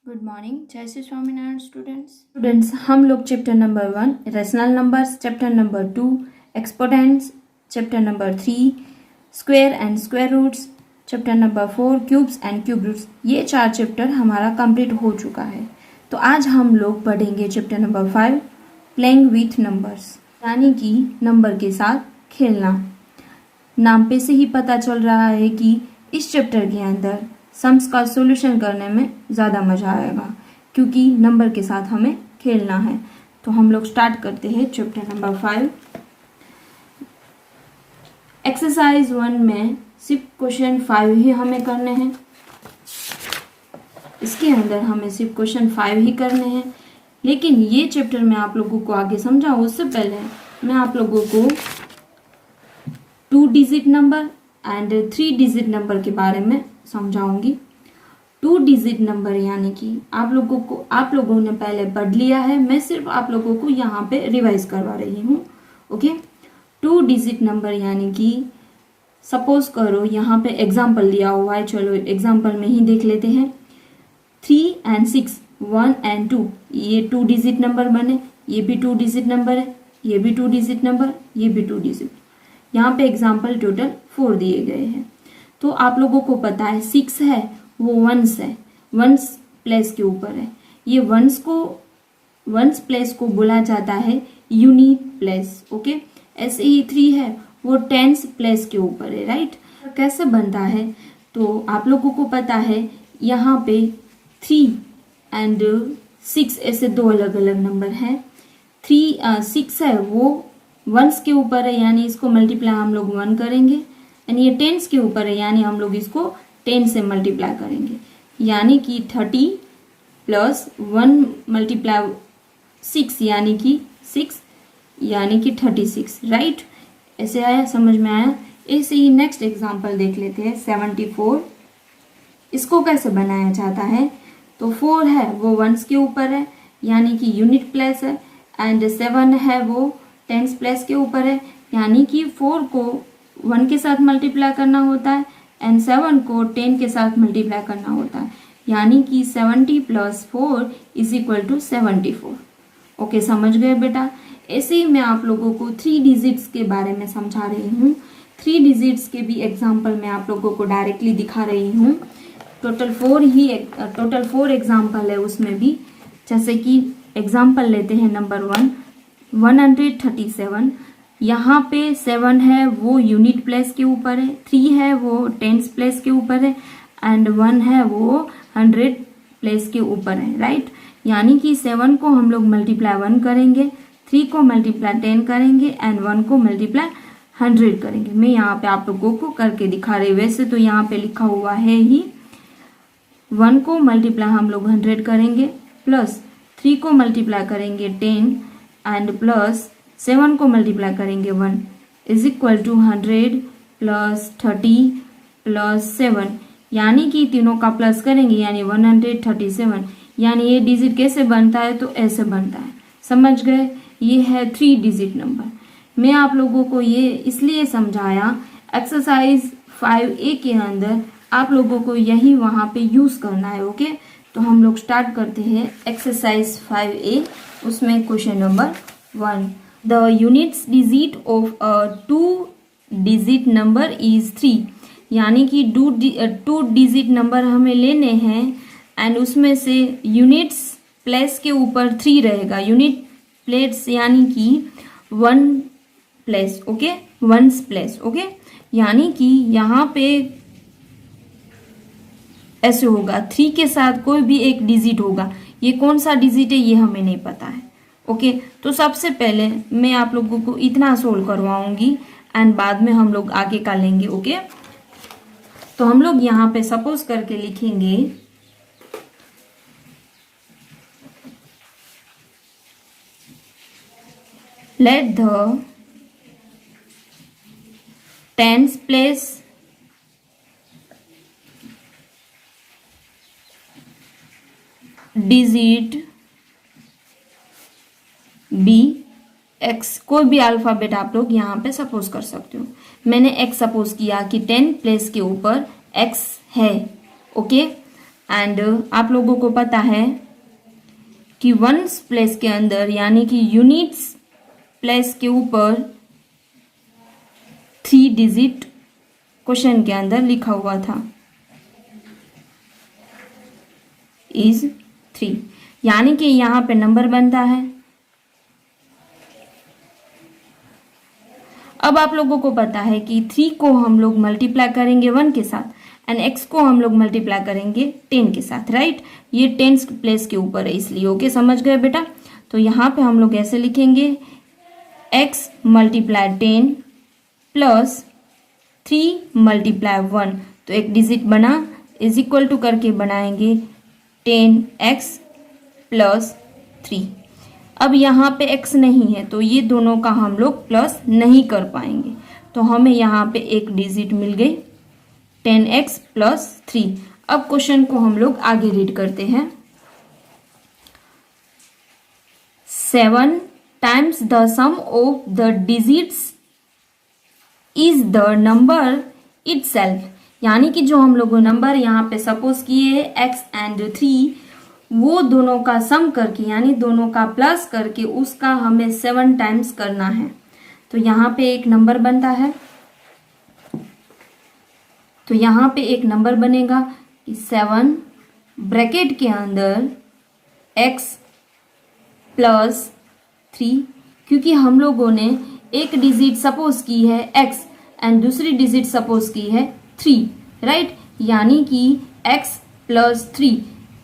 Good morning, जय Shri Swaminarayan students हम लोग chapter number 1 rational numbers, chapter number 2 exponents, chapter number 3 square and square roots, chapter number 4 cubes and cube roots, ये 4 chapter हमारा complete हो चुका है। तो आज हम लोग पढ़ेंगे chapter number 5 playing with numbers, यानी कि नंबर के साथ खेलना। नाम पे से ही पता चल रहा है कि इस चैप्टर के अंदर सम्स का सॉल्यूशन करने में ज़्यादा मज़ा आएगा, क्योंकि नंबर के साथ हमें खेलना है। तो हम लोग स्टार्ट करते हैं चैप्टर नंबर 5। एक्सरसाइज 1 में सिर्फ क्वेश्चन 5 ही हमें करने हैं। इसके अंदर हमें सिर्फ क्वेश्चन 5 ही करने हैं, लेकिन ये चैप्टर मैं आप लोगों को आगे समझाऊं उससे पहले मैं आप लोगों को 2 digit number and 3 digit number के बारे में समझाऊंगी। 2 डिजिट नंबर यानी कि आप लोगों ने पहले पढ़ लिया है, मैं सिर्फ आप लोगों को यहाँ पे रिवाइज करवा रही हूँ। ओके, 2 डिजिट नंबर यानी कि सपोज करो यहाँ पे एग्जाम्पल लिया हुआ है, चलो एग्जाम्पल में ही देख लेते हैं। 3 and 6, 1 and 2, ये 2 डिजिट नंबर बने। ये भी 2 डिजिट नंबर है, ये भी 2 डिजिट नंबर, ये भी 2 डिजिट। यहाँ पे एग्जाम्पल टोटल 4 दिए गए हैं। तो आप लोगों को पता है 6 है वो वंस है, वंस प्लेस के ऊपर है। ये वंस प्लेस को बोला जाता है यूनिट प्लेस। ओके, ऐसे ही 3 है वो टेंस प्लेस के ऊपर है। राइट, कैसे बनता है तो आप लोगों को पता है यहाँ पे 3 and 6 ऐसे 2 अलग अलग नंबर हैं। 6 है वो वंस के ऊपर है, यानी इसको मल्टीप्लाई हम लोग 1 करेंगे। एंड ये टेंस के ऊपर है, यानी हम लोग इसको 10 से मल्टीप्लाई करेंगे, यानी कि 30 प्लस 1 मल्टीप्लाई 6 यानी कि 6 यानी कि 36। राइट, ऐसे आया, समझ में आया। ऐसे ही नेक्स्ट एग्जांपल देख लेते हैं 74। इसको कैसे बनाया जाता है तो 4 है वो वंस के ऊपर है, यानी कि यूनिट प्लेस है। एंड 7 है वो टेंस प्लेस के ऊपर है, यानी कि 4 को 1 के साथ मल्टीप्लाई करना होता है एंड 7 को 10 के साथ मल्टीप्लाई करना होता है, यानी कि 70 plus 4 is equal to 74। Okay, समझ गए बेटा। ऐसे ही मैं आप लोगों को 3 डिजिट्स के बारे में समझा रही हूँ। 3 डिजिट्स के भी एग्जाम्पल मैं आप लोगों को डायरेक्टली दिखा रही हूँ। टोटल 4 एग्जाम्पल है उसमें भी। जैसे कि एग्जाम्पल लेते हैं नंबर 1 137। यहाँ पे 7 है वो यूनिट प्लेस के ऊपर है, 3 है वो टेंस प्लेस के ऊपर है एंड 1 है वो 100 प्लेस के ऊपर है। राइट, यानी कि 7 को हम लोग मल्टीप्लाई 1 करेंगे, 3 को मल्टीप्लाई 10 करेंगे एंड 1 को मल्टीप्लाई 100 करेंगे। मैं यहाँ पे आप लोगों को करके दिखा रही हूँ। वैसे तो यहाँ पे लिखा हुआ है ही 1 को मल्टीप्लाई हम लोग 100 करेंगे, प्लस 3 को मल्टीप्लाई करेंगे 10 एंड प्लस 7 को मल्टीप्लाई करेंगे 1 is equal to 100 plus 30 plus 7, यानी कि तीनों का प्लस करेंगे यानी 137। यानी ये डिजिट कैसे बनता है तो ऐसे बनता है, समझ गए। ये है 3 डिजिट नंबर। मैं आप लोगों को ये इसलिए समझाया, एक्सरसाइज 5A के अंदर आप लोगों को यही वहाँ पे यूज करना है। ओके, तो हम लोग स्टार्ट करते हैं एक्सरसाइज 5A। उसमें question number 1, the units digit of a 2 digit number is 3, यानी कि 2 डिजिट नंबर हमें लेने हैं एंड उसमें से यूनिट्स प्लेस के ऊपर 3 रहेगा। यूनिट प्लेस यानी कि 1 place. Okay, ones place. Okay, यानी कि यहाँ पे ऐसे होगा 3 के साथ कोई भी एक डिजिट होगा। ये कौन सा डिजिट है ये हमें नहीं पता है। ओके, तो सबसे पहले मैं आप लोगों को इतना सोल्व करवाऊंगी एंड बाद में हम लोग आगे का लेंगे। ओके, तो हम लोग यहाँ पे सपोज करके लिखेंगे let the tens place digit be x. कोई भी अल्फाबेट आप लोग यहाँ पे सपोज कर सकते हो। मैंने एक्स सपोज किया कि 10 प्लेस के ऊपर एक्स है। ओके, एंड आप लोगों को पता है कि वंस प्लेस के अंदर यानी कि यूनिट्स प्लेस के ऊपर 3 डिजिट क्वेश्चन के अंदर लिखा हुआ था इज 3, यानी कि यहां पे नंबर बनता है। अब आप लोगों को पता है कि 3 को हम लोग मल्टीप्लाई करेंगे 1 के साथ एंड x को हम लोग मल्टीप्लाई करेंगे 10 के साथ, राइट। ये 10 प्लेस के ऊपर है इसलिए, ओके, समझ गए बेटा। तो यहाँ पे हम लोग ऐसे लिखेंगे x मल्टीप्लाई 10 प्लस 3 मल्टीप्लाई 1, तो एक डिजिट बना, इज इक्वल टू करके बनाएंगे 10x प्लस 3। अब यहाँ पे x नहीं है तो ये दोनों का हम लोग प्लस नहीं कर पाएंगे, तो हमें यहाँ पे एक डिजिट मिल गई 10x प्लस 3। अब क्वेश्चन को हम लोग आगे रीड करते हैं। 7 times the sum of the digits is the number itself, यानी कि जो हम लोग नंबर यहाँ पे सपोज किए x एंड 3, वो दोनों का सम करके यानी दोनों का प्लस करके उसका हमें 7 टाइम्स करना है। तो यहाँ पे एक नंबर बनता है, तो यहाँ पे एक नंबर बनेगा 7 ब्रैकेट के अंदर x प्लस 3, क्योंकि हम लोगों ने एक डिजिट सपोज की है x एंड दूसरी डिजिट सपोज की है 3, राइट, यानी कि x प्लस 3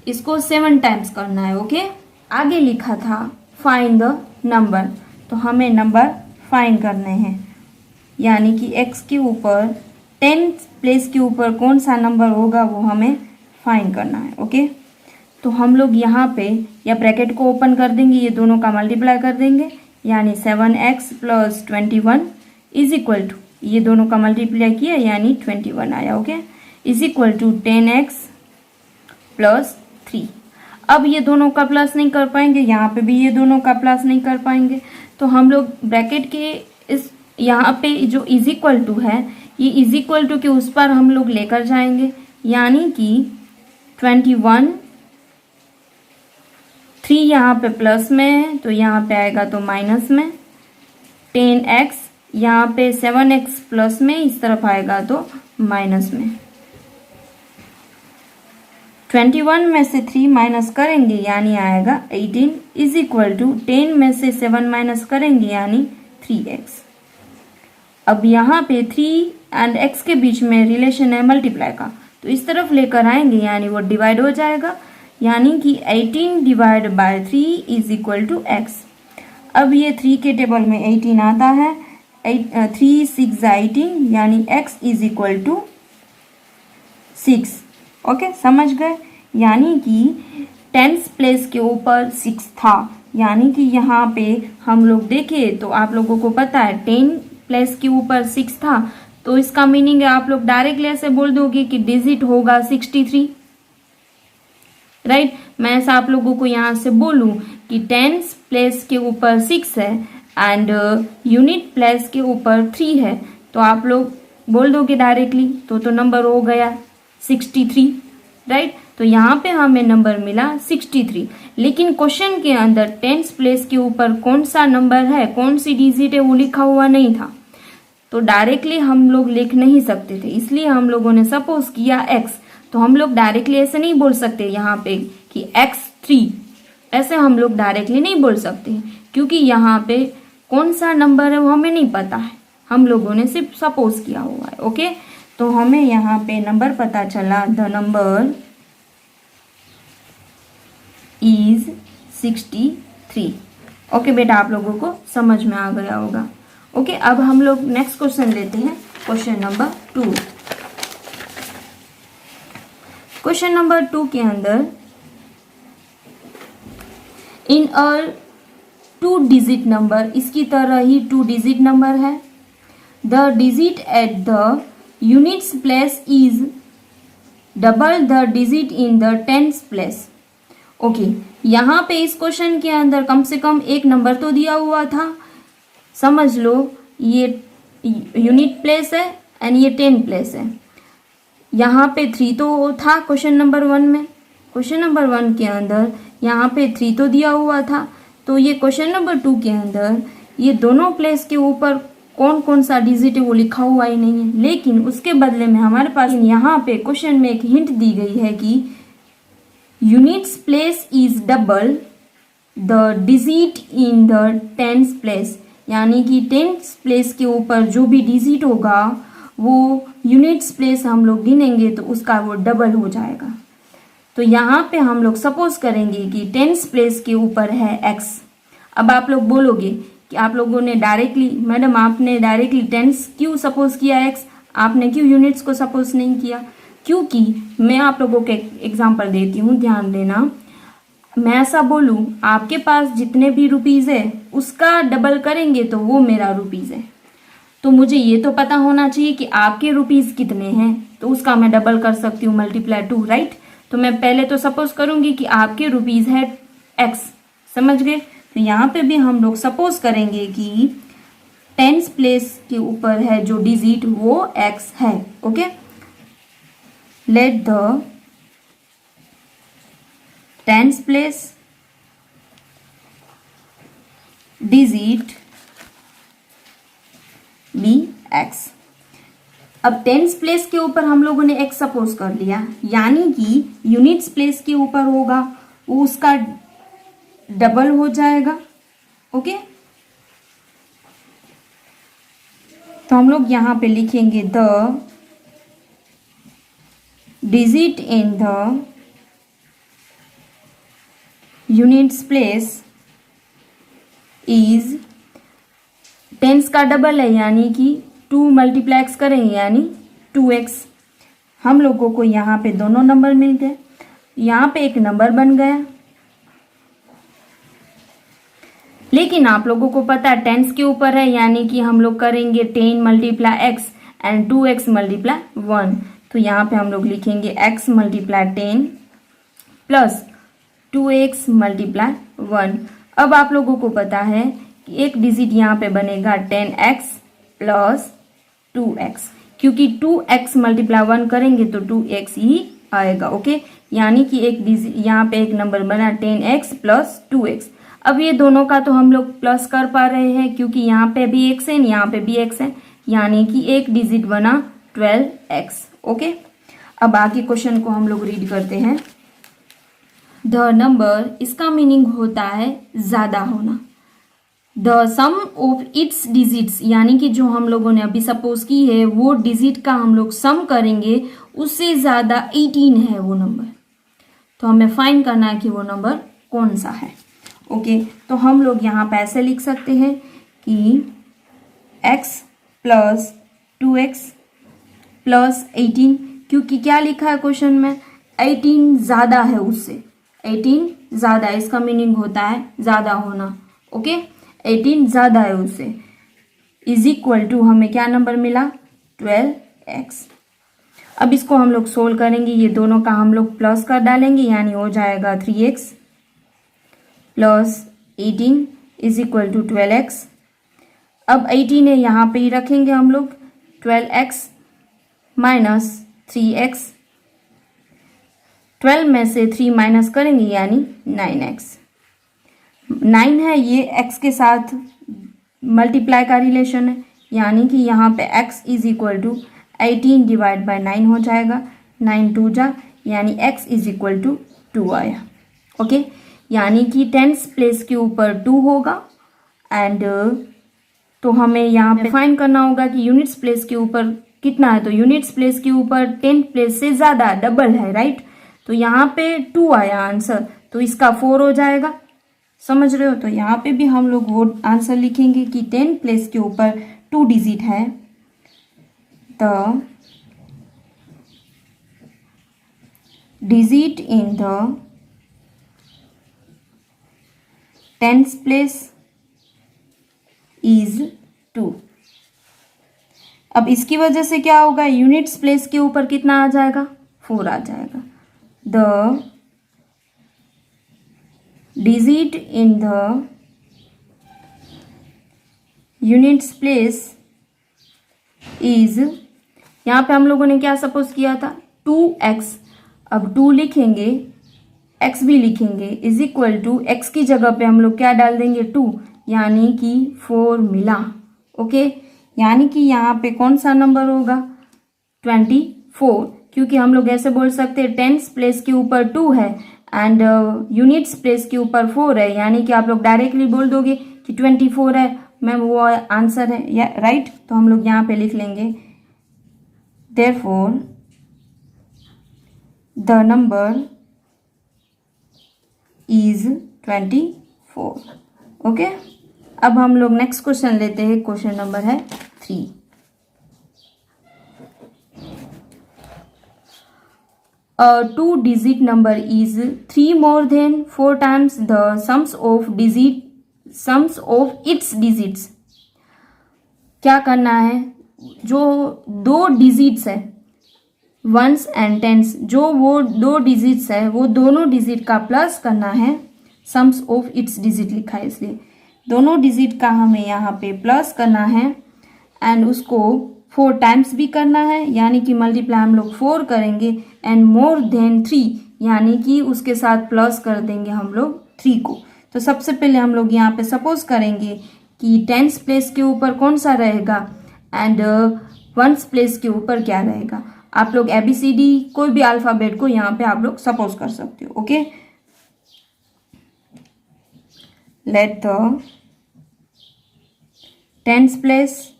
इसको 7 टाइम्स करना है, ओके। आगे लिखा था फाइंड द नंबर, तो हमें नंबर फाइंड करने हैं, यानी कि x के ऊपर 10 प्लेस के ऊपर कौन सा नंबर होगा वो हमें फाइंड करना है, ओके। तो हम लोग यहाँ पे या ब्रैकेट को ओपन कर देंगे, ये दोनों का मल्टीप्लाई कर देंगे, यानी 7x plus 21 is equal to, ये दोनों का मल्टीप्लाई किया यानी 21 आया, okay, is equal to 10x plus 3। अब ये दोनों का प्लस नहीं कर पाएंगे, यहाँ पे भी ये दोनों का प्लस नहीं कर पाएंगे, तो हम लोग ब्रैकेट के इस यहाँ पे जो इज इक्वल टू है, ये इज इक्वल टू के उस पर हम लोग लेकर जाएंगे, यानी कि 21, 3 यहाँ पे प्लस में है तो यहाँ पे आएगा तो माइनस में, 10x यहाँ पे 7x प्लस में इस तरफ आएगा तो माइनस में, 21 में से 3 माइनस करेंगे यानी आएगा 18 इज इक्वल टू 10 में से 7 माइनस करेंगे यानी 3x। अब यहाँ पे 3 एंड x के बीच में रिलेशन है मल्टीप्लाई का, तो इस तरफ लेकर आएंगे यानी वो डिवाइड हो जाएगा, यानी कि 18 divide by 3 is equal to x। अब ये 3 के टेबल में 18 आता है, 3 6 18 यानी x is equal to 6, okay, समझ गए। यानी कि 10th प्लेस के ऊपर 6 था, यानी कि यहाँ पे हम लोग देखें तो आप लोगों को पता है 10 प्लेस के ऊपर 6 था, तो इसका मीनिंग है आप लोग डायरेक्टली ऐसे बोल दोगे कि डिजिट होगा 63, राइट। मैं ऐसा आप लोगों को यहाँ से बोलूँ कि 10th प्लेस के ऊपर 6 है एंड यूनिट प्लेस के ऊपर 3 है, तो आप लोग बोल दोगे डायरेक्टली, तो नंबर हो गया 63, राइट। तो यहाँ पे हमें नंबर मिला 63, लेकिन क्वेश्चन के अंदर 10th प्लेस के ऊपर कौन सा नंबर है, कौन सी डिजिट है वो लिखा हुआ नहीं था, तो डायरेक्टली हम लोग लिख नहीं सकते थे, इसलिए हम लोगों ने सपोज किया x। तो हम लोग डायरेक्टली ऐसे नहीं बोल सकते यहाँ पे कि x3, ऐसे हम लोग डायरेक्टली नहीं बोल सकते, क्योंकि यहाँ पे कौन सा नंबर है वो हमें नहीं पता है, हम लोगों ने सिर्फ सपोज किया हुआ है, ओके। तो हमें यहाँ पे नंबर पता चला, द नंबर इज 63, ओके बेटा, आप लोगों को समझ में आ गया होगा, ओके। अब हम लोग नेक्स्ट क्वेश्चन लेते हैं, क्वेश्चन नंबर 2। क्वेश्चन नंबर 2 के अंदर इन अ 2 डिजिट नंबर, इसकी तरह ही 2 डिजिट नंबर है, the digit at the units place is double the digit in the 10th place, okay. यहाँ पे इस क्वेश्चन के अंदर कम से कम एक नंबर तो दिया हुआ था, समझ लो ये यूनिट प्लेस है एंड ये 10 प्लेस है, यहाँ पे 3 तो था क्वेश्चन नंबर 1 में, क्वेश्चन नंबर 1 के अंदर यहाँ पे 3 तो दिया हुआ था, तो ये क्वेश्चन नंबर 2 के अंदर ये दोनों प्लेस के ऊपर कौन कौन सा डिजिट है वो लिखा हुआ ही नहीं है। लेकिन उसके बदले में हमारे पास यहाँ पे क्वेश्चन में एक हिंट दी गई है कि units place is double the digit in the tens place, यानी कि टेंस प्लेस के ऊपर जो भी डिजिट होगा वो यूनिट्स प्लेस हम लोग गिनेंगे तो उसका वो डबल हो जाएगा। तो यहाँ पे हम लोग सपोज करेंगे कि टेंस प्लेस के ऊपर है x। अब आप लोग बोलोगे कि आप लोगों ने डायरेक्टली, मैडम आपने डायरेक्टली टेंस क्यों सपोज किया x, आपने क्यों यूनिट्स को सपोज नहीं किया? क्योंकि मैं आप लोगों को एग्जांपल देती हूँ, ध्यान देना। मैं ऐसा बोलूँ आपके पास जितने भी रुपीज़ है उसका डबल करेंगे तो वो मेरा रुपीज़ है, तो मुझे ये तो पता होना चाहिए कि आपके रुपीज़ कितने हैं, तो उसका मैं डबल कर सकती हूँ, मल्टीप्लाई 2, राइट। तो मैं पहले तो सपोज करूँगी कि आपके रुपीज़ है x, समझ गए। तो यहाँ पे भी हम लोग सपोज करेंगे कि टेंस प्लेस के ऊपर है जो डिजिट वो x है। Okay, let the tens place digit be x। अब टेंस प्लेस के ऊपर हम लोगों ने x सपोज कर लिया, यानी कि यूनिट्स प्लेस के ऊपर होगा वो उसका डबल हो जाएगा। ओके, तो हम लोग यहाँ पे लिखेंगे the digit in the units place is, tens का डबल है यानी कि 2 मल्टीप्लाई x करेंगे यानी 2x। हम लोगों को यहाँ पे दोनों नंबर मिल गए, यहाँ पे एक नंबर बन गया। लेकिन आप लोगों को पता है टेंस के ऊपर है, यानी कि हम लोग करेंगे 10 multiply x and 2x multiply 1। तो यहाँ पे हम लोग लिखेंगे x multiply 10 plus 2x multiply 1। अब आप लोगों को पता है कि एक डिजिट यहाँ पे बनेगा 10x प्लस 2x, क्योंकि 2x मल्टीप्लाई 1 करेंगे तो 2x ही आएगा। ओके, यानी कि एक डिजिट यहाँ पे एक नंबर बना 10x प्लस 2x। अब ये दोनों का तो हम लोग प्लस कर पा रहे हैं क्योंकि यहाँ पे भी x है, यहाँ पे भी x है, यानी कि एक डिजिट बना 12x। ओके, अब बाकी क्वेश्चन को हम लोग रीड करते हैं। द नंबर, इसका मीनिंग होता है ज्यादा होना। The sum of its digits, यानी कि जो हम लोगों ने अभी सपोज की है वो डिजिट का हम लोग सम करेंगे, उससे ज्यादा 18 है वो नंबर। तो हमें फाइंड करना है कि वो नंबर कौन सा है। ओके, तो हम लोग यहाँ पे ऐसे लिख सकते हैं कि x प्लस 2x प्लस 18, क्योंकि क्या लिखा है क्वेश्चन में, 18 ज़्यादा है उससे, 18 ज़्यादा, इसका मीनिंग होता है ज़्यादा होना। ओके, 18 ज़्यादा है उससे, इज इक्वल टू हमें क्या नंबर मिला, 12x। अब इसको हम लोग सोल्व करेंगे, ये दोनों का हम लोग प्लस कर डालेंगे, यानी हो जाएगा 3x plus 18 is equal to 12x। अब 18 है यहाँ पे ही रखेंगे हम लोग, 12x माइनस 3x, 12 में से 3 माइनस करेंगे यानी 9x। 9 है ये x के साथ मल्टीप्लाई का रिलेशन है, यानी कि यहाँ पे x is equal to 18 divide by 9 हो जाएगा, 9 2 जा, यानी x इज इक्वल टू 2 आया। ओके, यानी कि टेंस प्लेस के ऊपर 2 होगा एंड तो हमें यहाँ पे फाइंड करना होगा कि यूनिट्स प्लेस के ऊपर कितना है। तो यूनिट्स प्लेस के ऊपर 10 प्लेस से ज़्यादा डबल है, राइट। तो यहाँ पे 2 आया आंसर, तो इसका 4 हो जाएगा, समझ रहे हो। तो यहाँ पे भी हम लोग वो आंसर लिखेंगे कि 10 प्लेस के ऊपर 2 डिजिट है, the digit in the tens place is 2। अब इसकी वजह से क्या होगा, यूनिट्स प्लेस के ऊपर कितना आ जाएगा, 4 आ जाएगा। The digit in the units place is, यहाँ पे हम लोगों ने क्या सपोज किया था, 2x। अब 2 लिखेंगे x भी लिखेंगे इज इक्वल टू x की जगह पे हम लोग क्या डाल देंगे 2, यानी कि 4 मिला। ओके, यानी कि यहाँ पे कौन सा नंबर होगा 24, क्योंकि हम लोग ऐसे बोल सकते हैं टेंस प्लेस के ऊपर 2 है एंड यूनिट्स प्लेस के ऊपर 4 है, यानी कि आप लोग डायरेक्टली बोल दोगे कि 24 है मैम, वो आंसर है या राइट। तो हम लोग यहाँ पे लिख लेंगे therefore the number is 24। Okay, अब हम लोग नेक्स्ट क्वेश्चन लेते हैं। क्वेश्चन नंबर है 3। A 2-digit number is 3 more than 4 times the sums of its digits। क्या करना है, जो 2 डिजिट्स है वंस एंड टेंस, जो वो 2 डिजिट्स है वो दोनों डिजिट का प्लस करना है। सम्स ऑफ इट्स डिजिट लिखा है इसलिए दोनों डिजिट का हमें यहाँ पे प्लस करना है एंड उसको 4 टाइम्स भी करना है, यानी कि मल्टीप्लाई हम लोग 4 करेंगे एंड मोर देन 3, यानी कि उसके साथ प्लस कर देंगे हम लोग 3 को। तो सबसे पहले हम लोग यहाँ पे सपोज करेंगे कि टेंस प्लेस के ऊपर कौन सा रहेगा एंड वंस प्लेस के ऊपर क्या रहेगा। आप लोग ABCD कोई भी अल्फाबेट को यहाँ पे आप लोग सपोज कर सकते हो। Okay, let the tens place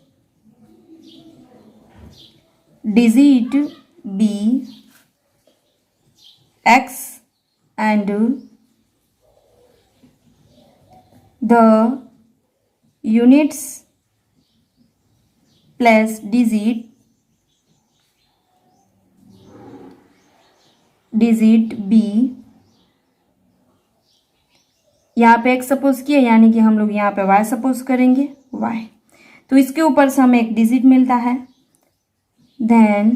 digit be x and the units place digit b। यहाँ पे x सपोज किया, यानी कि हम लोग यहाँ पे y सपोज करेंगे y। तो इसके ऊपर से हमें एक डिजिट मिलता है, देन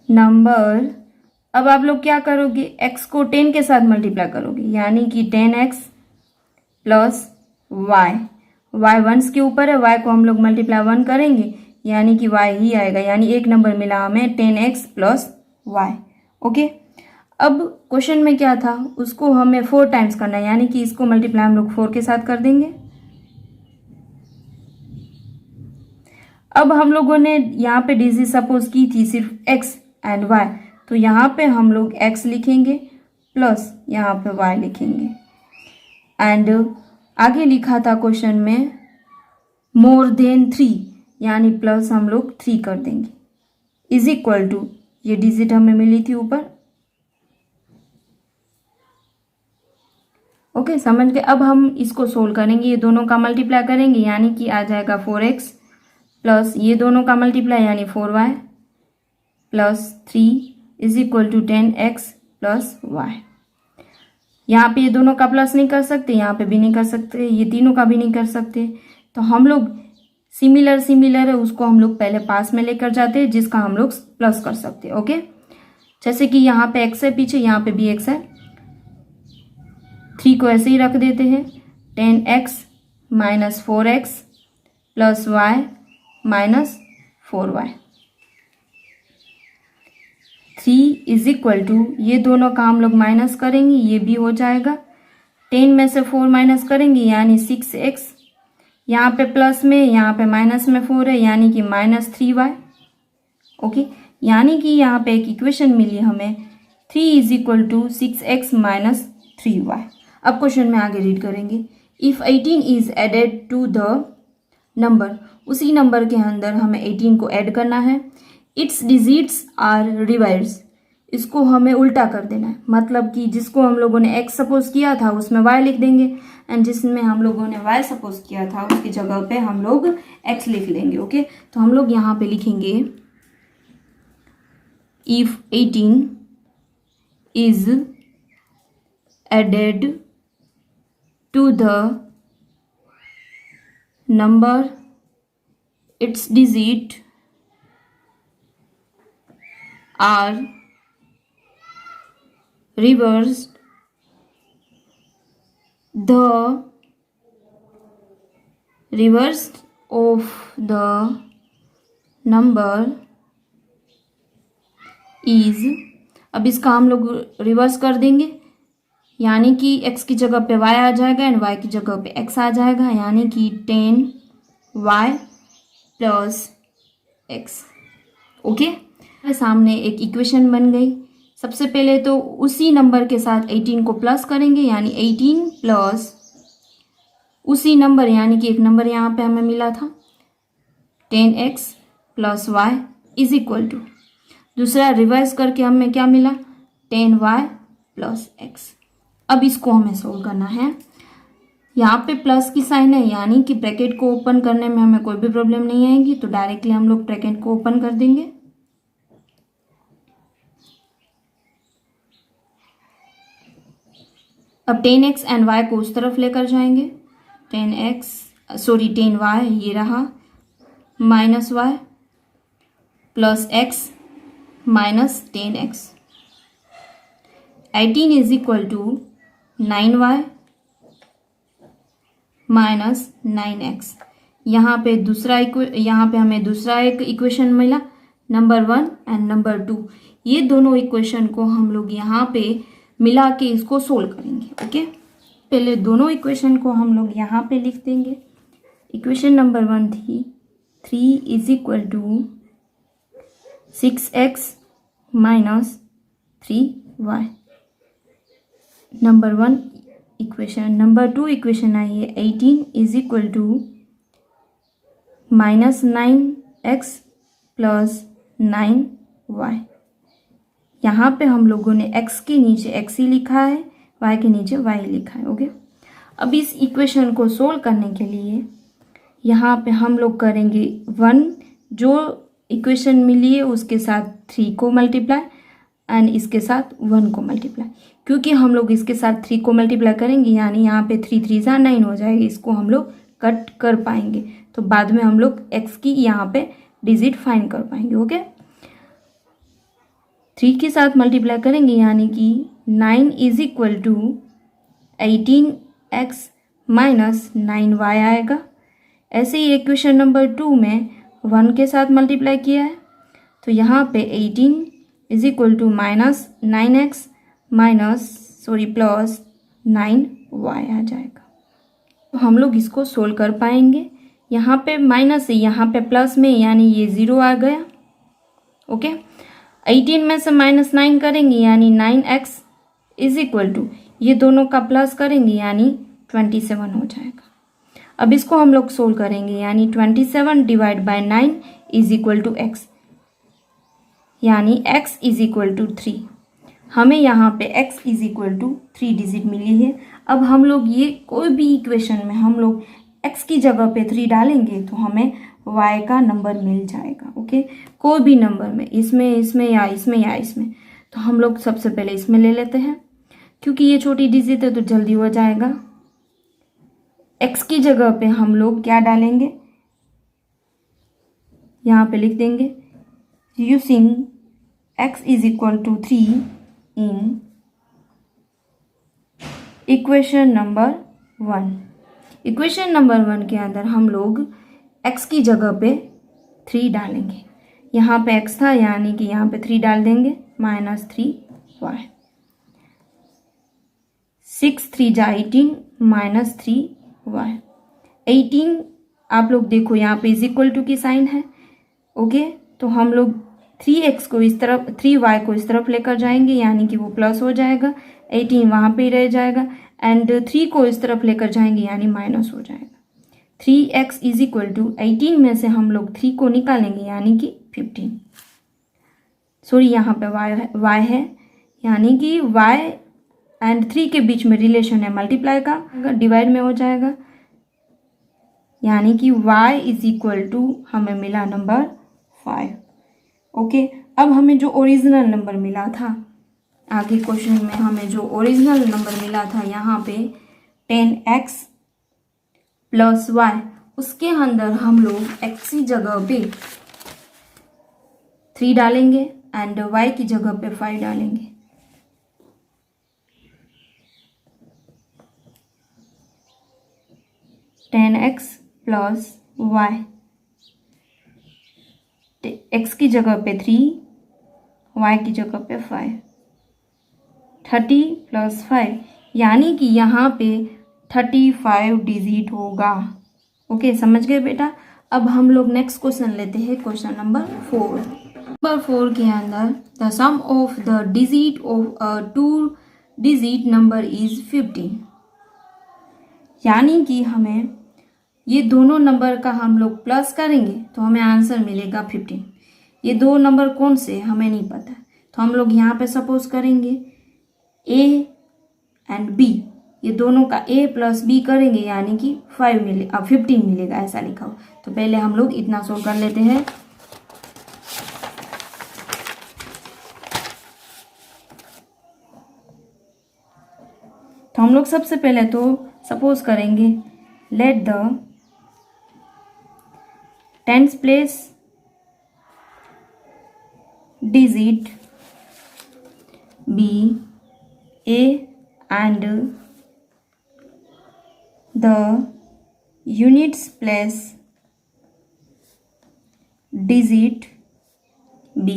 नंबर। अब आप लोग क्या करोगे, x को 10 के साथ मल्टीप्लाई करोगे, यानी कि 10x प्लस y वंस के ऊपर है, y को हम लोग मल्टीप्लाई 1 करेंगे, यानी कि y ही आएगा, यानी एक नंबर मिला हमें 10x प्लस y। ओके, अब क्वेश्चन में क्या था, उसको हमें 4 टाइम्स करना है, यानी कि इसको मल्टीप्लाई हम लोग 4 के साथ कर देंगे। अब हम लोगों ने यहाँ पे डिजिट सपोज की थी सिर्फ x एंड y, तो यहाँ पे हम लोग x लिखेंगे प्लस यहाँ पे y लिखेंगे एंड आगे लिखा था क्वेश्चन में मोर देन 3, यानी प्लस हम लोग 3 कर देंगे इज इक्वल टू, ये डिजिट हमें मिली थी ऊपर। ओके, समझ गए। अब हम इसको सोल्व करेंगे, ये दोनों का मल्टीप्लाई करेंगे, यानी कि आ जाएगा 4x प्लस ये दोनों का मल्टीप्लाई यानी 4y plus 3 is equal to 10x plus y। यहाँ पे ये दोनों का प्लस नहीं कर सकते, यहाँ पे भी नहीं कर सकते, ये तीनों का भी नहीं कर सकते, तो हम लोग सिमिलर है उसको हम लोग पहले पास में लेकर जाते हैं, जिसका हम लोग प्लस कर सकते हैं। ओके, जैसे कि यहाँ पे x है पीछे, यहाँ पे भी x है, 3 को ऐसे ही रख देते हैं, 10x minus 4x plus y minus 4y। 3 is equal to, ये दोनों का हम लोग माइनस करेंगे, ये भी हो जाएगा, 10 में से 4 माइनस करेंगे यानी 6x, यहाँ पे प्लस में यहाँ पे माइनस में 4 है, यानी कि माइनस 3y। ओके, यानी कि यहाँ पे एक इक्वेशन मिली हमें 3 is equal to 6x minus 3y। अब क्वेश्चन में आगे रीड करेंगे, if 18 is added to the number, उसी नंबर के अंदर हमें 18 को ऐड करना है, इट्स डिजिट्स आर रिवर्स, इसको हमें उल्टा कर देना है, मतलब कि जिसको हम लोगों ने x सपोज किया था उसमें y लिख देंगे एंड जिसमें हम लोगों ने y सपोज किया था उसकी जगह पे हम लोग x लिख लेंगे। ओके, तो हम लोग यहाँ पे लिखेंगे if 18 is added to the number its digit are reversed, the reverse of the number is। अब इसका हम लोग रिवर्स कर देंगे, यानी कि x की जगह पे y आ जाएगा एंड y की जगह पे x आ जाएगा, यानी कि 10y प्लस x। ओके, सामने एक इक्वेशन बन गई। सबसे पहले तो उसी नंबर के साथ 18 को प्लस करेंगे, यानी 18 प्लस उसी नंबर, यानी कि एक नंबर यहाँ पे हमें मिला था 10x plus y is equal to, दूसरा रिवाइज करके हमें क्या मिला 10y प्लस x। अब इसको हमें सोल्व करना है। यहाँ पे प्लस की साइन है, यानी कि ब्रैकेट को ओपन करने में हमें कोई भी प्रॉब्लम नहीं आएगी, तो डायरेक्टली हम लोग ब्रैकेट को ओपन कर देंगे। अब 10x एंड y को उस तरफ लेकर जाएंगे, 10y ये रहा minus y plus x minus 10x, 18 is equal to 9y minus 9x। यहाँ पे हमें दूसरा एक इक्वेशन मिला, नंबर 1 एंड नंबर 2। ये दोनों इक्वेशन को हम लोग यहाँ पे मिला के इसको सोल्व करेंगे। ओके, पहले दोनों इक्वेशन को हम लोग यहाँ पे लिख देंगे। इक्वेशन नंबर 1 थी 3 is equal to 6x minus 3y, number 1 equation. Number 2 equation आई है 18 is equal to minus 9x plus 9y। यहाँ पे हम लोगों ने x के नीचे x ही लिखा है, y के नीचे y लिखा है। ओके, अब इस इक्वेशन को सोल्व करने के लिए यहाँ पे हम लोग करेंगे 1 जो इक्वेशन मिली है उसके साथ 3 को मल्टीप्लाई एंड इसके साथ 1 को मल्टीप्लाई। क्योंकि हम लोग इसके साथ 3 को मल्टीप्लाई करेंगे, यानी यहाँ पे 3 3 जा 9 हो जाएगी, इसको हम लोग कट कर पाएंगे, तो बाद में हम लोग x की यहाँ पे डिजिट फाइंड कर पाएंगे। ओके, 3 के साथ मल्टीप्लाई करेंगे, यानी कि 9 is equal to 18x minus 9y आएगा। ऐसे ही इक्वेशन नंबर 2 में 1 के साथ मल्टीप्लाई किया है, तो यहाँ पे 18 is equal to minus 9x plus 9y आ जाएगा। तो हम लोग इसको सोल्व कर पाएंगे। यहाँ पे माइनस है, यहाँ पे प्लस में, यानी ये 0 आ गया। ओके, 18 में से माइनस 9 करेंगे, यानी 9x इज इक्वल टू, ये दोनों का प्लस करेंगे, यानी 27 हो जाएगा। अब इसको हम लोग सोल्व करेंगे, यानी 27 divide by 9 is equal to x, यानी x इज इक्वल टू 3। हमें यहाँ पे x is equal to 3 digit मिली है। अब हम लोग ये कोई भी इक्वेशन में हम लोग x की जगह पे 3 डालेंगे तो हमें y का नंबर मिल जाएगा। ओके, कोई भी नंबर में, इसमें या इसमें। तो हम लोग सबसे पहले इसमें ले लेते हैं, क्योंकि ये छोटी डिजिट है तो जल्दी हो जाएगा। x की जगह पे हम लोग क्या डालेंगे, यहाँ पे लिख देंगे using x is equal to 3 in equation number 1। Equation number 1 के अंदर हम लोग x की जगह पे 3 डालेंगे। यहाँ पे x था, यानी कि यहाँ पे 3 डाल देंगे, माइनस 3y। 6 3 जा 18 माइनस 3y। 18 आप लोग देखो यहाँ पे इज इक्वल टू की साइन है। ओके, तो हम लोग 3x को इस तरफ, 3y को इस तरफ लेकर जाएंगे, यानी कि वो प्लस हो जाएगा, 18 वहाँ पे ही रह जाएगा, एंड 3 को इस तरफ लेकर जाएंगे, यानी माइनस हो जाएगा। 3x इज इक्वल टू 18 में से हम लोग 3 को निकालेंगे, यानी कि 15। सॉरी, यहाँ पे y है, यानी कि y एंड 3 के बीच में रिलेशन है मल्टीप्लाई का, डिवाइड में हो जाएगा, यानी कि y इज इक्वल टू हमें मिला नंबर 5। ओके, अब हमें जो ओरिजिनल नंबर मिला था, आगे क्वेश्चन में हमें जो ओरिजिनल नंबर मिला था यहाँ पे 10x प्लस y, उसके अंदर हम लोग x की जगह पे 3 डालेंगे एंड y की जगह पे 5 डालेंगे। x प्लस y, x की जगह पे 3, y की जगह पे 5। 30 + 5, यानी कि यहाँ पे 35 डिजिट होगा। ओके, समझ गए बेटा। अब हम लोग नेक्स्ट क्वेश्चन लेते हैं, क्वेश्चन नंबर 4। नंबर 4 के अंदर the sum of the digit of a 2 digit number is 15, यानी कि हमें ये दोनों नंबर का हम लोग प्लस करेंगे तो हमें आंसर मिलेगा 15। ये दो नंबर कौन से हमें नहीं पता, तो हम लोग यहाँ पे सपोज करेंगे A एंड B, ये दोनों का A + B करेंगे, यानी कि 15 मिलेगा, ऐसा लिखा हो। तो पहले हम लोग इतना सोल्व कर लेते हैं। तो हम लोग सबसे पहले तो सपोज करेंगे let the tenth place digit be A and the units place digit B।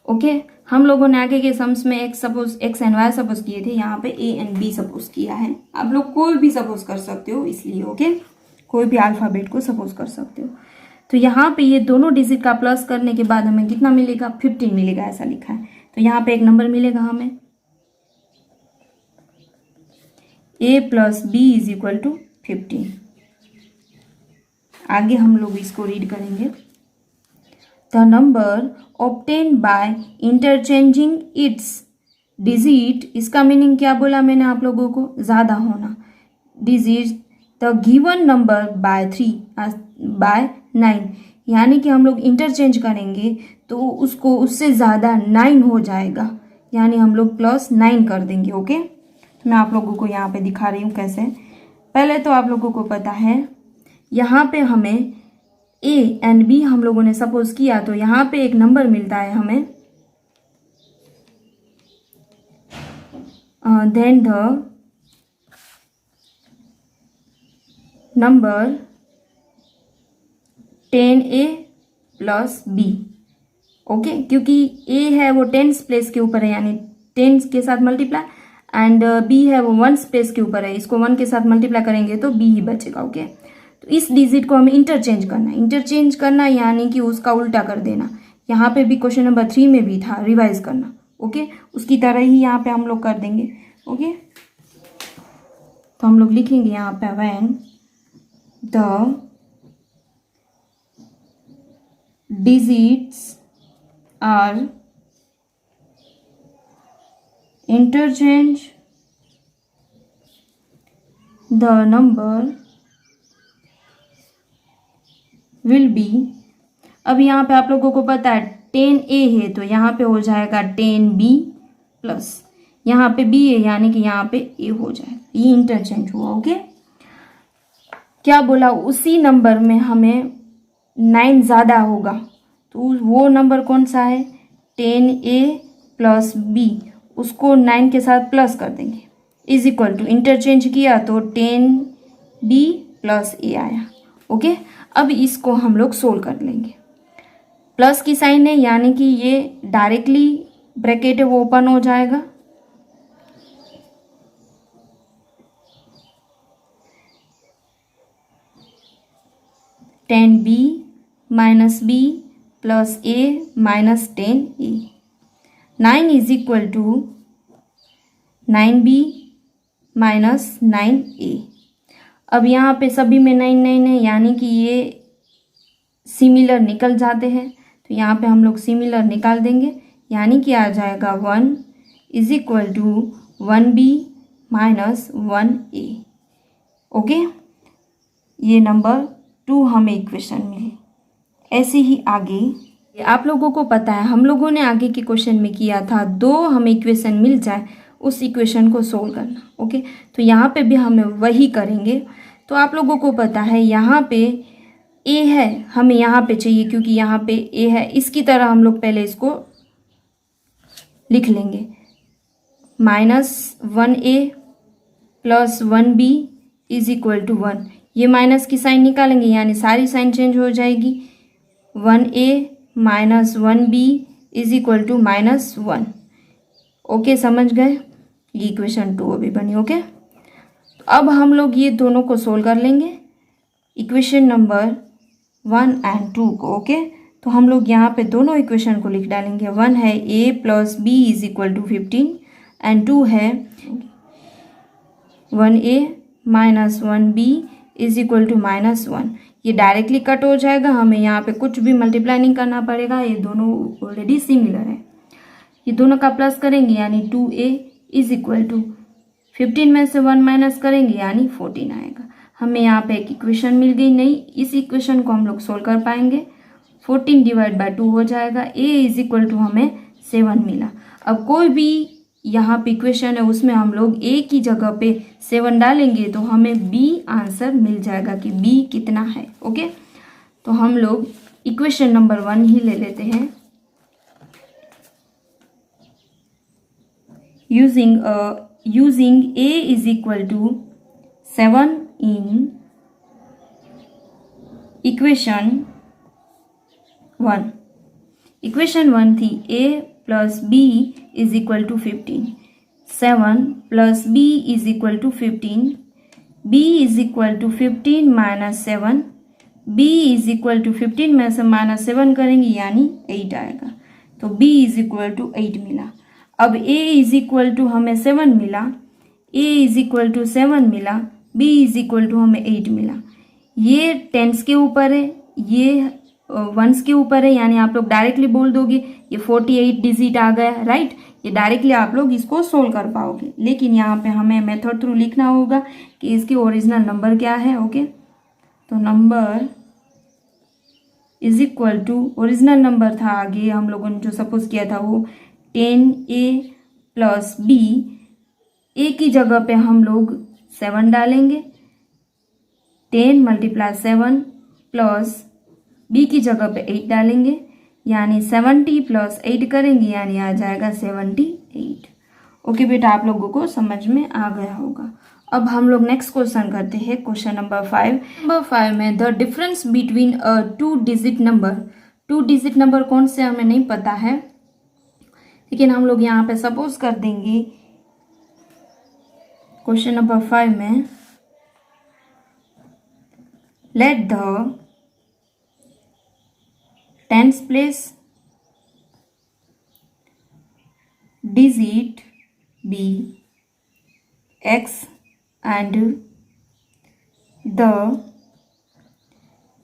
Okay, हम लोगों ने आगे के सम्स में x एंड y सपोज किए थे, यहाँ पे A एंड B सपोज किया है। आप लोग कोई भी सपोज कर सकते हो, इसलिए ओके, कोई भी अल्फाबेट को सपोज कर सकते हो। तो यहाँ पे ये दोनों डिजिट का प्लस करने के बाद हमें कितना मिलेगा, 15 मिलेगा, ऐसा लिखा है। तो यहाँ पे एक नंबर मिलेगा हमें A + B = 15। आगे हम लोग इसको रीड करेंगे। The number obtained by interchanging it's digit, इसका मीनिंग क्या बोला मैंने आप लोगों को, ज़्यादा होना। Digit the given number by 9, यानी कि हम लोग इंटरचेंज करेंगे तो उसको उससे ज़्यादा 9 हो जाएगा, यानी हम लोग +9 कर देंगे। ओके, तो मैं आप लोगों को यहाँ पे दिखा रही हूँ कैसे। पहले तो आप लोगों को पता है यहाँ पे हमें A एंड B हम लोगों ने सपोज किया, तो यहाँ पे एक नंबर मिलता है हमें, then the number 10A + B। Okay, क्योंकि A है वो 10th प्लेस के ऊपर है, यानी 10 के साथ मल्टीप्लाई, एंड B है वो 1st प्लेस के ऊपर है, इसको 1 के साथ मल्टीप्लाई करेंगे तो B ही बचेगा। ओके, तो इस डिजिट को हमें इंटरचेंज करना यानी कि उसका उल्टा कर देना। यहाँ पे भी क्वेश्चन नंबर 3 में भी था रिवाइज करना। ओके, उसकी तरह ही यहाँ पे हम लोग कर देंगे। ओके, तो हम लोग लिखेंगे यहाँ पे when the digits are interchange the number will be। अब यहाँ पे आप लोगों को पता है 10A है, तो यहाँ पे हो जाएगा 10B प्लस यहाँ पे B है, यानी कि यहाँ पे A हो जाएगा। ये इंटरचेंज हुआ। ओके, क्या बोला, उसी नंबर में हमें 9 ज़्यादा होगा, तो वो नंबर कौन सा है, 10A + B, उसको 9 के साथ प्लस कर देंगे, = इंटरचेंज किया तो 10B + A आया। ओके, अब इसको हम लोग सोल्व कर लेंगे। प्लस की साइन है, यानी कि ये डायरेक्टली ब्रैकेट है वो ओपन हो जाएगा, (10B - B + A - 10A) 9 = 9B - 9A। अब यहाँ पे सभी में 9 है, यानी कि ये सिमिलर निकल जाते हैं, तो यहाँ पे हम लोग सिमिलर निकाल देंगे, यानी कि आ जाएगा 1 = 1B - 1A। ओके, ये नंबर 2 हमें इक्वेशन मिली। ऐसे ही आगे आप लोगों को पता है हम लोगों ने आगे के क्वेश्चन में किया था, 2 हमें इक्वेशन मिल जाए उस इक्वेशन को सोल्व करना। ओके, तो यहाँ पे भी हमें वही करेंगे। तो आप लोगों को पता है यहाँ पे A है, हमें यहाँ पे चाहिए क्योंकि यहाँ पे A है, इसकी तरह हम लोग पहले इसको लिख लेंगे, -1A + 1B = 1। ये माइनस की साइन निकालेंगे, यानी सारी साइन चेंज हो जाएगी, 1A - 1B = -1। ओके, समझ गए? ये इक्वेशन 2 अभी बनी। ओके, तो अब हम लोग ये दोनों को सोल्व कर लेंगे, इक्वेशन नंबर 1 एंड 2 को। ओके, तो हम लोग यहाँ पे दोनों इक्वेशन को लिख डालेंगे। 1 है a plus b is equal to 15 and 2 है 1a minus 1b is equal to -1। ये डायरेक्टली कट हो जाएगा, हमें यहाँ पे कुछ भी मल्टीप्लाई नहीं करना पड़ेगा, ये दोनों ऑलरेडी सिमिलर है। ये दोनों का प्लस करेंगे यानी 2a इज इक्वल टू 15 में से 1 माइनस करेंगे यानी 14 आएगा। हमें यहाँ पे एक इक्वेशन मिल गई नई, इस इक्वेशन को हम लोग सोल्व कर पाएंगे। 14 डिवाइड बाय 2 हो जाएगा, a इज इक्वल टू हमें 7 मिला। अब कोई भी यहाँ पे इक्वेशन है उसमें हम लोग a की जगह पे 7 डालेंगे तो हमें b आंसर मिल जाएगा कि b कितना है। ओके, तो हम लोग इक्वेशन नंबर 1 ही ले लेते हैं। using a is equal to 7 in equation 1। Equation 1 थी a plus b is equal to 15, 7 plus b is equal to 15, b is equal to 15 minus 7, b is equal to 15 में से -7 करेंगे यानी 8 आएगा, तो b इज इक्वल टू 8 मिला। अब a is equal to हमें 7 मिला, a इज इक्वल टू 7 मिला, b इज इक्वल टू हमें 8 मिला। ये टेंस के ऊपर है, ये वंस के ऊपर है, यानी आप लोग डायरेक्टली बोल दोगे ये 48 डिजिट आ गया, राइट। ये डायरेक्टली आप लोग इसको सोल्व कर पाओगे, लेकिन यहाँ पे हमें मेथड थ्रू लिखना होगा कि इसकी ओरिजिनल नंबर क्या है। ओके, तो number is equal to original number था आगे हम लोगों ने जो सपोज किया था वो 10a प्लस b, a की जगह पे हम लोग 7 डालेंगे, 10 मल्टीप्लाई 7 प्लस b की जगह पे 8 डालेंगे यानी 70 प्लस 8 करेंगे यानी आ जाएगा 78। ओके बेटा, आप लोगों को समझ में आ गया होगा। अब हम लोग नेक्स्ट क्वेश्चन करते हैं, क्वेश्चन नंबर 5। नंबर 5 में the difference between a 2 digit number, 2 digit number कौन से हमें नहीं पता है, लेकिन हम लोग यहाँ पे सपोज कर देंगे क्वेश्चन नंबर 5 में let the tens place digit be x and the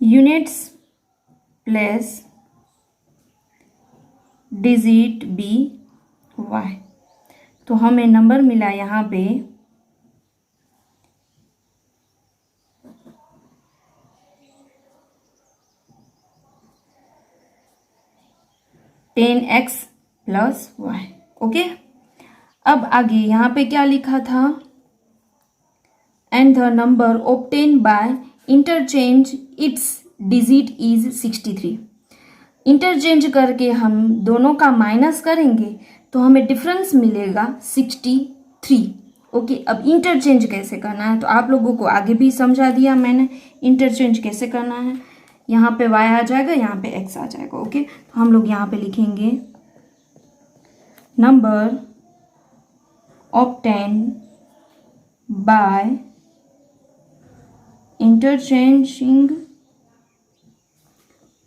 units place digit be y। तो हमें नंबर मिला यहाँ पे 10x प्लस y। ओके, अब आगे यहाँ पे क्या लिखा था, and the number obtained bye interchange it's digit is 63। Interchange करके हम दोनों का माइनस करेंगे तो हमें डिफरेंस मिलेगा 63। ओके, अब इंटरचेंज कैसे करना है तो आप लोगों को आगे भी समझा दिया मैंने इंटरचेंज कैसे करना है। यहाँ पे y आ जाएगा, यहाँ पे x आ जाएगा। ओके, तो हम लोग यहाँ पे लिखेंगे number obtained by interchanging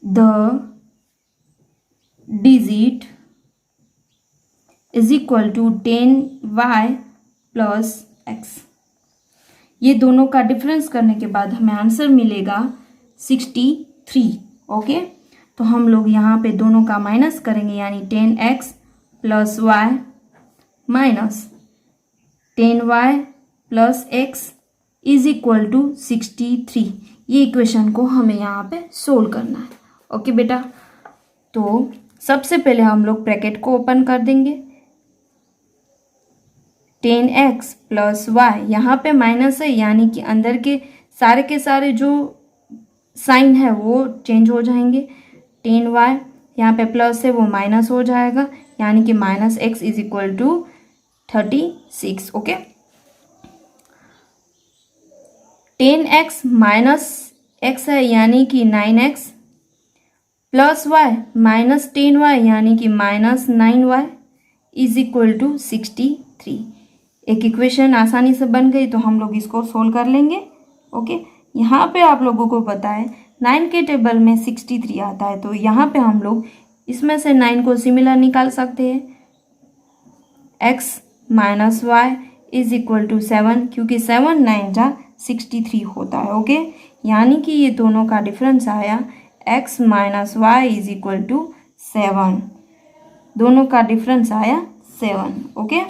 the digit is equal to 10y plus x। ये दोनों का डिफरेंस करने के बाद हमें आंसर मिलेगा 63। ओके, तो हम लोग यहाँ पे दोनों का माइनस करेंगे यानी 10x plus y minus 10y plus x is equal to 63। ये इक्वेशन को हमें यहाँ पे सोल्व करना है। ओके बेटा, तो सबसे पहले हम लोग ब्रैकेट को ओपन कर देंगे, 10x प्लस y, यहाँ पे माइनस है यानी कि अंदर के सारे जो साइन है वो चेंज हो जाएंगे। 10y यहाँ पे प्लस है वो माइनस हो जाएगा यानी कि minus x is equal to 36। Okay, 10x minus x है यानी कि 9x plus y minus 10y यानी कि minus 9y is equal to 63। एक इक्वेशन आसानी से बन गई, तो हम लोग इसको सोल्व कर लेंगे। ओके, यहाँ पे आप लोगों को पता है 9 के टेबल में 63 आता है, तो यहाँ पे हम लोग इसमें से 9 को सिमिलर निकाल सकते हैं। x minus y is equal to 7, क्योंकि 7 9 जा 63 होता है। ओके, यानी कि ये दोनों का डिफरेंस आया x minus y is equal to 7। दोनों का डिफरेंस आया 7। ओके,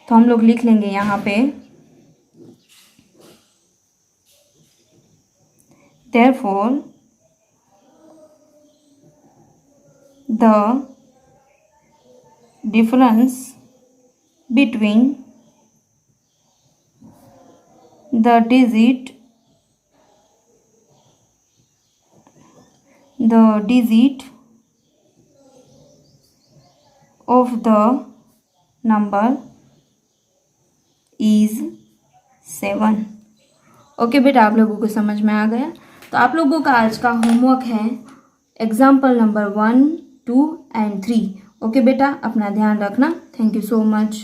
तो हम लोग लिख लेंगे यहाँ पे therefore the difference between the digit of the number is 7। Okay बेटा, आप लोगों को समझ में आ गया। तो आप लोगों का आज का होमवर्क है एग्जाम्पल नंबर 1, 2 एंड 3। ओके बेटा, अपना ध्यान रखना। Thank you so much.